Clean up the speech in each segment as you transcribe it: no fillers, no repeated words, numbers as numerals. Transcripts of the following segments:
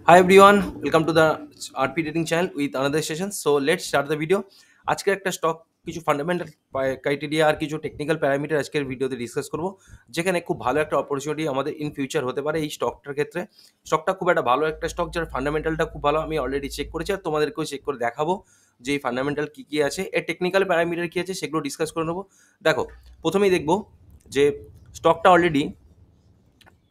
Hi everyone, welcome to the RP Trading channel with another session. So let's start the video. আজকের একটা stock কিছু fundamental criteria আর কিছু technical parameter আজকের ভিডিওতে discuss করব, যেখানে খুব ভালো একটা অপরচুনিটি আমাদের ইন ফিউচার হতে পারে এই স্টকটার ক্ষেত্রে। স্টকটা খুব একটা ভালো একটা স্টক, যার ফান্ডামেন্টালটা খুব ভালো। আমি অলরেডি চেক করেছি আর তোমাদেরকেও চেক করে দেখাবো যে এই ফান্ডামেন্টাল কী কী আছে, এর টেকনিক্যাল প্যারামিটার কী আছে, সেগুলো ডিসকাস করে নেবো। দেখো, প্রথমেই দেখবো যে স্টকটা অলরেডি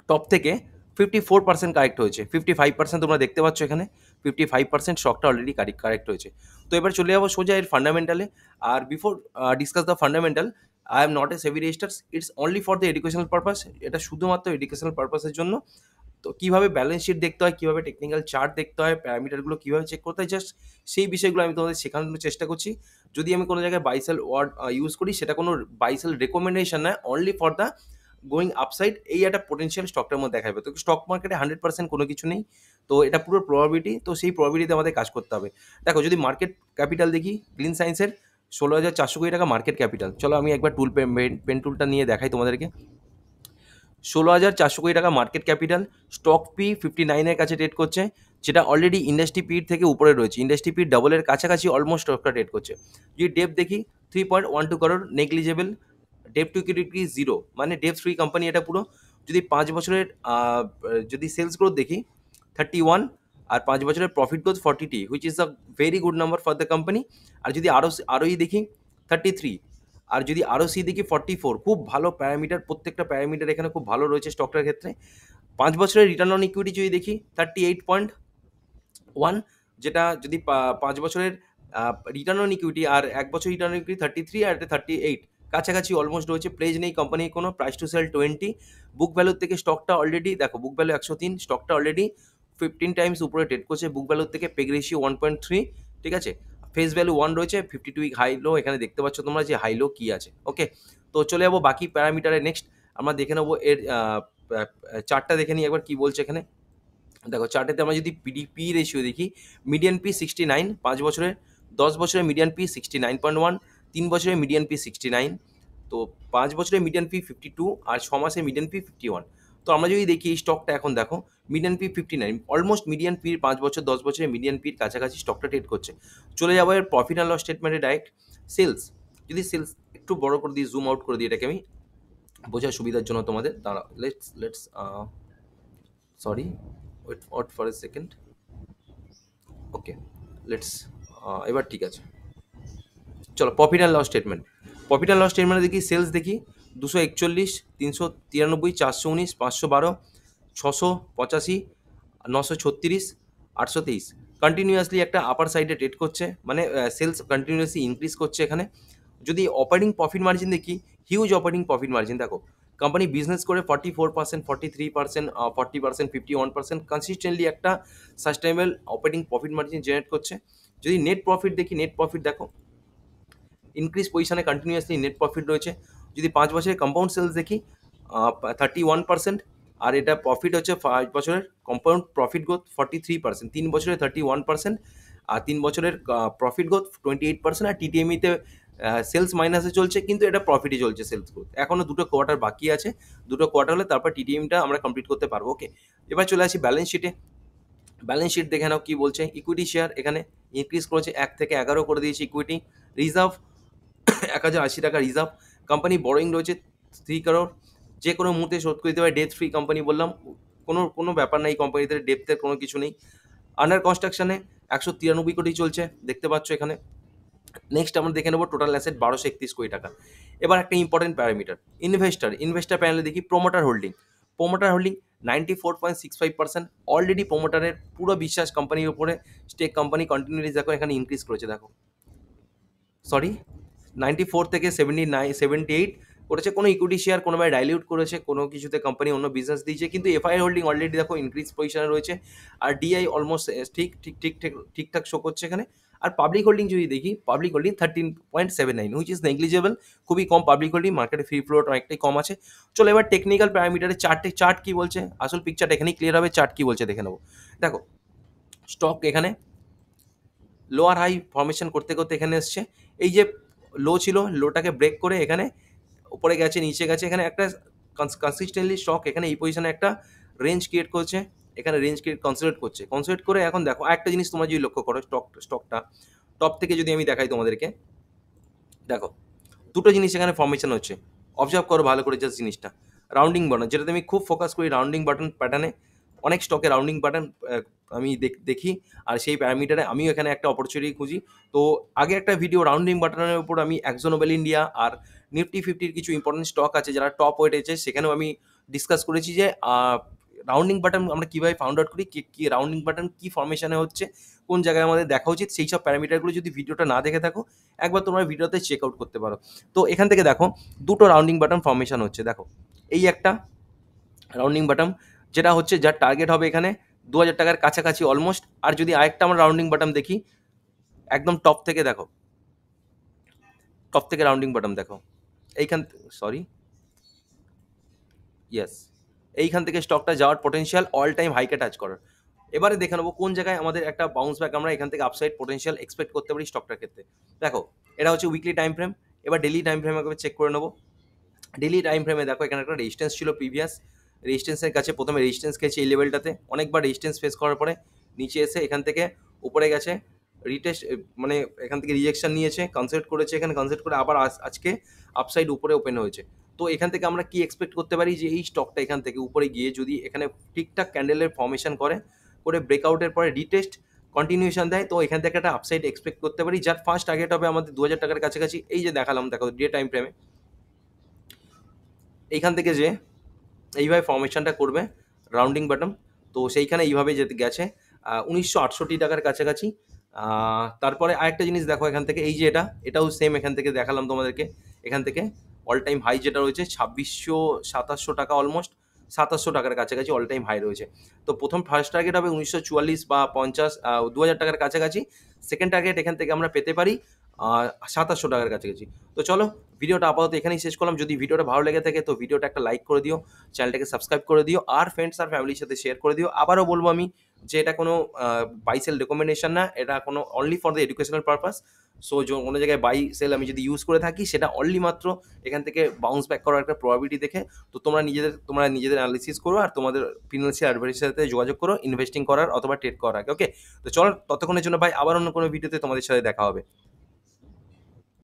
টপ থেকে 54% কারেক্ট হয়েছে। 55% তোমরা দেখতে পাচ্ছ এখানে, 55% স্টকটা অলরেডি কারেক্ট হয়েছে। তো এবার চলে যাবো সোজা এর ফান্ডামেন্টালে। আর before discuss the fundamental, I am not a SEBI register, it's only for the educational purpose. এটা শুধুমাত্র এডুকেশনাল পারপাসের জন্য। তো কীভাবে ব্যালেন্স শিট দেখতে হয়, কীভাবে টেকনিক্যাল চার্ট দেখতে হয়, প্যারামিটারগুলো কীভাবে চেক করতে হয়, জাস্ট সেই বিষয়গুলো আমি তোমাদের শেখানোর চেষ্টা করছি। যদি আমি কোনো জায়গায় বাইসেল ওয়ার্ড ইউজ করি, সেটা কোনো বাইসেল রেকমেন্ডেশন নয়, only for the going upside. এই একটা পোটেনশিয়াল স্টকটার মধ্যে দেখা যাবে। তো স্টক মার্কেটে 100% কোনো কিছু নেই, তো এটা পুরো প্রবাবিলিটি। তো সেই প্রবাবিলিটিতে আমাদের কাজ করতে হবে। দেখো, যদি মার্কেট ক্যাপিটাল দেখি গ্রিন সায়েন্সের 16,400 কোটি টাকা মার্কেট ক্যাপিটাল। চলো আমি একবার পেন টুলটা নিয়ে দেখাই তোমাদেরকে। 16,400 কোটি টাকা মার্কেট ক্যাপিটাল, স্টক পি 59-এর কাছে ট্রেড করছে, যেটা অলরেডি ইন্ডাস্ট্রি পির থেকে উপরে রয়েছে। ইন্ডাস্ট্রি পির ডবলের কাছাকাছি অলমোস্ট স্টকটা ট্রেড করছে। যদি ডেপ দেখি 3.12 crore, negligible. Debt to equity zero, মানে ডেপ ফ্রি কোম্পানি এটা পুরো। যদি 5 বছরের যদি সেলস গ্রোথ দেখি 31, আর 5 বছরের profit growth 40, which is a very good number for the company. আর যদি আরও দেখি 33, আর যদি আরও সি দেখি 44, খুব ভালো প্যারামিটার। প্রত্যেকটা প্যারামিটার এখানে খুব ভালো রয়েছে স্টকটার ক্ষেত্রে। 5 বছরের রিটার্ন অন ইকুইটি যদি দেখি 38.1, যেটা যদি 5 বছরের রিটার্ন অন ইকুইটি আর 1 বছর রিটার্ন অন ইকুইটি 33 আর এটা 38, কাছাকাছি অলমোস্ট রয়েছে। প্লেজ নেই কোম্পানির কোনো। Price to sell 20। বুক ভ্যালুর থেকে স্টকটা অলরেডি দেখো, বুক ভ্যালু 103, স্টকটা অলরেডি 15 টাইমস উপরে ট্রেড করছে বুক ভ্যালুর থেকে। পেগ রেশিও 1.3, ঠিক আছে। ফেস ভ্যালু 1 রয়েছে। 52 উইক হাই লো এখানে দেখতে পাচ্ছ তোমরা যে হাই লো কী আছে। ওকে, তো চলে যাবো বাকি প্যারামিটারে। নেক্সট আমরা দেখে নেবো এর চার্টটা দেখে নিই একবার কী বলছে এখানে। দেখো, চার্টেতে আমরা যদি পি রেশিও দেখি, মিডিয়ান পি 69 5 বছরের, 10 বছরের মিডিয়ান পি 69.1, 3 বছরের মিডিয়ান পি 69, তো 5 বছরের মিডিয়ান পি 52, আর 6 মাসের মিডিয়ান পি 51। তো আমরা যদি দেখি এই স্টকটা এখন দেখো, মিডিয়ান পি 59, অলমোস্ট মিডিয়ান পির 5 বছর 10 বছরের মিডিয়ান পির কাছাকাছি স্টকটা ট্রেড করছে। চলে যাবো এর প্রফিট অ্যান্ড লস স্টেটমেন্টে ডাইরেক্ট। সেলস, যদি সেলস একটু বড় করে দিই, জুম আউট করে দিই এটাকে আমি বোঝার সুবিধার জন্য তোমাদের। দাঁড়া, let's sorry, wait for a second. Okay, let's এবার ঠিক আছে। চলো profit and loss statement. Profit and loss স্টেটমেন্টে দেখি সেলস দেখি 241, 393, 419, 512, 685, 936, 823। কন্টিনিউয়াসলি একটা আপার সাইডে ট্রেড করছে, মানে সেলস কন্টিনিউয়াসলি ইনক্রিজ করছে এখানে। যদি অপারেটিং প্রফিট মার্জিন দেখি, হিউজ অপারেটিং প্রফিট মার্জিন। দেখো, কোম্পানি বিজনেস করে 44%, 43%, 40%, 51% কনসিস্টেন্টলি একটা sustainable operating profit margin generate করছে। যদি নেট প্রফিট দেখি, নেট প্রফিট দেখো ইনক্রিজ পজিশনে কন্টিনিউয়াসলি নেট প্রফিট রয়েছে। যদি 5 বছরের কম্পাউন্ড সেলস দেখি 31%, আর এটা প্রফিট হচ্ছে 5 বছরের কম্পাউন্ড প্রফিট গ্রোথ 43%, 3 বছরের 31%, আর 3 বছরের প্রফিট গ্রোথ 28%। আর টিটিএমইতে সেলস মাইনাসে চলছে, কিন্তু এটা প্রফিটই চলছে সেলস গ্রোথ। এখনও 2টো কোয়ার্টার বাকি আছে, 2টো কোয়ার্টার হলে তারপর টিটিএমটা আমরা কমপ্লিট করতে পারবো। ওকে, এবার চলে আসি ব্যালেন্স শিটে। ব্যালেন্স শিট দেখে নাও কী বলছে। ইকুইটি শেয়ার এখানে ইনক্রিজ করেছে, 1 থেকে 11 করে দিয়েছে ইকুইটি। রিজার্ভ 1,080 টাকা রিজার্ভ। কোম্পানি বড়োইং রয়েছে 3 করোড়, যে কোনো মুহূর্তে শোধ করে দিতে পারে। ডেট ফ্রি কোম্পানি বললাম, কোনো ব্যাপার নেই কোম্পানিতে, ডেপ্থের কোনো কিছু নেই। আন্ডার কনস্ট্রাকশনে 193 কোটি চলছে, দেখতে পাচ্ছ এখানে। নেক্সট আমরা দেখে নেবো টোটাল অ্যাসেট 1231 কোটি টাকা। এবার একটা ইম্পর্টেন্ট প্যারামিটার, ইনভেস্টার প্যানেলে দেখি প্রোমোটার হোল্ডিং। 94.65%। অলরেডি প্রোমোটারের পুরো বিশ্বাস কোম্পানির উপরে। স্টেক কোম্পানি কন্টিনিউলি দেখো এখানে ইনক্রিজ করেছে। দেখো, সরি, 94 থেকে 78 করেছে। কোনো ইকুইটি শেয়ার কোনোভাবে ডাইলিউট করেছে, কোনো কিছুতে কোম্পানি অন্য বিজনেস দিয়েছে, কিন্তু এফআই হোল্ডিং অলরেডি দেখো ইনক্রিজ পজিশনে রয়েছে। আর ডিআই অলমোস্ট ঠিকঠাক শো করছে এখানে। আর পাবলিক হোল্ডিং যদি দেখি, public holding 13.79, which is negligible, খুবই কম পাবলিক হোল্ডিং। মার্কেটে ফ্রি ফ্লোট অনেকটাই কম আছে। চলো এবার টেকনিক্যাল প্যারামিটারে চার্ট কি বলছে, আসল পিকচারটা এখানেই ক্লিয়ার হবে। চার্ট কি বলছে দেখে নেবো। দেখো, স্টক এখানে লোয়ার হাই ফর্মেশন করতে করতে এখানে এসছে। এই যে লো ছিল, লোটাকে ব্রেক করে এখানে উপরে গেছে, নিচে গেছে। এখানে একটা কনসিস্টেন্টলি স্টক এখানে এই পজিশনে একটা রেঞ্জ ক্রিয়েট করছে, এখানে রেঞ্জকে কনসোলিডেট করছে, কনসোলিডেট করে এখন দেখো আরেকটা জিনিস তোমরা যদি লক্ষ্য করো, স্টকটা টপ থেকে যদি আমি দেখাই তোমাদেরকে, দেখো দুটো জিনিস এখানে ফর্মেশন হচ্ছে, অবজার্ভ করো ভালো করে জাস্ট জিনিসটা। রাউন্ডিং বাটন, যেটাতে আমি খুব ফোকাস করি, রাউন্ডিং বাটন প্যাটার্নে অনেক স্টকে রাউন্ডিং বাটন আমি দেখি, আর সেই প্যারামিটারে আমিও এখানে একটা অপরচুনিটি খুঁজি। তো আগে একটা ভিডিও রাউন্ডিং বাটনের উপর আমি অ্যাকজো নোবেল ইন্ডিয়া আর নিফটি ফিফটির কিছু ইম্পর্টেন্ট স্টক আছে যারা টপ ওয়েট আছে, সেখানেও আমি ডিসকাস করেছি যে রাউন্ডিং বাটন আমরা কীভাবে ফাউন্ড আউট করি, কি রাউন্ডিং বাটন কী ফর্মেশনে হচ্ছে, কোন জায়গায় আমাদের দেখা উচিত, সেই সব প্যারামিটারগুলো যদি ভিডিওটা না দেখে থাকো একবার তোমরা ভিডিওতে চেক আউট করতে পারো। তো এখান থেকে দেখো দুটো রাউন্ডিং বাটন ফর্মেশন হচ্ছে, দেখো এই একটা রাউন্ডিং বাটন যেটা হচ্ছে, যার টার্গেট হবে এখানে 2000 টাকার কাছাকাছি অলমোস্ট। আর যদি আরেকটা আমরা রাউন্ডিং বাটন দেখি, একদম টপ থেকে দেখো, টপ থেকে রাউন্ডিং বাটন দেখো, এইখান সরি ইয়েস, এইখান থেকে স্টকটা যাওয়ার পোটেনশিয়াল অল টাইম হাইকে টাচ করার। এবারে দেখে নেবো কোন জায়গায় আমাদের একটা বাউন্স ব্যাক আমরা এখান থেকে আপসাইড পোটেনশিয়াল এক্সপেক্ট করতে পারি স্টকটার ক্ষেত্রে। দেখো এটা হচ্ছে উইকলি টাইম ফ্রেম, এবার ডেলি টাইম ফ্রেম একবার চেক করে নেবো। ডেলি টাইম ফ্রেমে দেখো এখানে একটা রেজিস্ট্যান্স ছিল, প্রিভিয়াস রেজিস্ট্যান্সের কাছে প্রথমে রেজিস্ট্যান্স খেয়েছে এই লেভেলটাতে, অনেকবার রেজিস্ট্যান্স ফেস করার পরে নিচে এসে এখান থেকে উপরে গেছে, রিটেস্ট মানে এখান থেকে রিজেকশন নিয়েছে, কনসেপ্ট করেছে, এখানে কনসেপ্ট করে আবার আজকে আপসাইড উপরে ওপেন হয়েছে। তো এখান থেকে আমরা কি এক্সপেক্ট করতে পারি যে এই স্টকটা এখান থেকে উপরে গিয়ে যদি এখানে ঠিকঠাক ক্যান্ডেলের ফর্মেশন করে ব্রেকআউটের পরে রিটেস্ট কন্টিনিউশন দেয়, তো এখান থেকে একটা আপসাইড এক্সপেক্ট করতে পারি, যার ফার্স্ট টার্গেট হবে আমাদের 2000 টাকার কাছাকাছি। এই যে দেখালাম, দেখো ডে টাইম ফ্রেমে এইখান থেকে যে এইভাবে ফর্মেশনটা করবে রাউন্ডিং বাটন, তো সেইখানে এইভাবে যেতে গেছে 1968 টাকার কাছাকাছি। তারপরে আরেকটা জিনিস দেখো এখান থেকে, এই যে এটাও সেম এখান থেকে দেখালাম তোমাদেরকে, এখান থেকে অল টাইম হাই যেটা রয়েছে 2600-2700 টাকা, অলমোস্ট 2700 টাকার কাছাকাছি অল টাইম হাই রয়েছে। তো প্রথম ফার্স্ট টার্গেট হবে 1944 বা 50, 2000 টাকার কাছাকাছি। সেকেন্ড টার্গেট এখান থেকে আমরা পেতে পারি 2700 টাকার কাছাকাছি। তো চলো ভিডিওটা আপাতত এখানেই শেষ করলাম। যদি ভিডিওটা ভালো লেগে থাকে তো ভিডিওটা একটা লাইক করে দিও, চ্যানেলটাকে সাবস্ক্রাইব করে দিও, আর ফ্রেন্ডস আর ফ্যামিলির সাথে শেয়ার করে দিও। আবারও বলবো আমি যে এটা কোনো বাই সেল রেকমেন্ডেশন না, এটা কোনো only for the educational purpose. So কোনো জায়গায় বাই সেল আমি যদি ইউজ করে থাকি সেটা অনলি মাত্র এখান থেকে বাউন্স ব্যাক করার একটা প্রবাবিলিটি দেখে। তো তোমরা নিজেদের অ্যানালিসিস করো আর তোমাদের ফিনান্সিয়াল অ্যাডভাইসের সাথে যোগাযোগ করো ইনভেস্টিং করার অথবা ট্রেড করার আগে। ওকে, তো চলো ততক্ষণের জন্য ভাই আবার অন্য কোনো ভিডিওতে তোমাদের সাথে দেখা হবে।